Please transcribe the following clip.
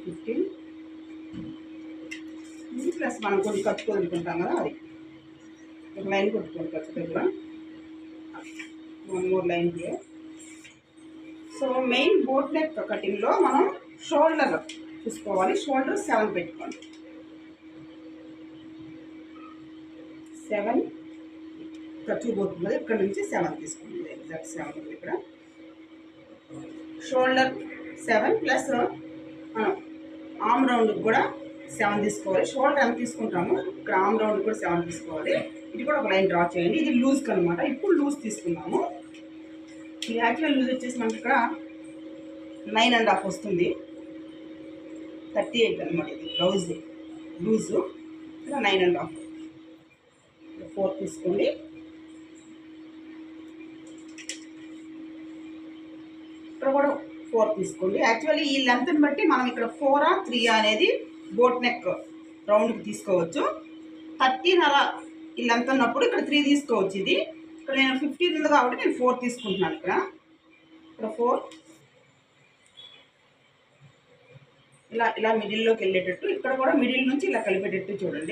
15 plus మనం కొన్ని ఖర్చు వదులుకుంటాం కదా, అది ఒక లైన్ కొట్టుకోండి ఖర్చు దగ్గర. 1 more line here. So main boat neck కటింగ్లో మనం షోల్డర్ చూసుకోవాలి. షోల్డర్ 7 పెట్టుకోండి. 7 ఖర్చు పోతుంది, ఇక్కడ నుంచి 7 తీసుకోండి. ఎగ్జాక్ట్ 7 ఉంది ఇక్కడ. షోల్డర్ 7 ప్లస్ ఆమ్ రౌండ్కి కూడా 7 తీసుకోవాలి. షోల్డర్ ఎంత తీసుకుంటాము, ఇక్కడ ఆమ్ రౌండ్ కూడా 7 తీసుకోవాలి. ఇది కూడా ఒక లైన్ డ్రా చేయండి. ఇది లూజ్కి అనమాట. ఇప్పుడు లూజ్ తీసుకున్నాము. ఈ యాక్చువల్ లూజ్ వచ్చేసి మనకి ఇక్కడ 9.5 వస్తుంది. 38 అనమాట. ఇది బ్లౌజ్ లూజు, ఇక్కడ 9.5. 4 తీసుకోండి. ఇక్కడ కూడా 4 తీసుకోండి. యాక్చువల్లీ ఈ లెంత్ని బట్టి మనం ఇక్కడ 4 or 3 అనేది బోట్ నెక్ రౌండ్కి తీసుకోవచ్చు. 13 అలా ఈ లెంత్ ఉన్నప్పుడు ఇక్కడ 3 తీసుకోవచ్చు. ఇది ఇక్కడ నేను 15 ఉంది కాబట్టి నేను 4 తీసుకుంటున్నాను. ఇక్కడ 4 ఇలా మిడిల్లోకి వెళ్ళేటట్టు, ఇక్కడ కూడా మిడిల్ నుంచి ఇలా కలిపేటట్టు చూడండి.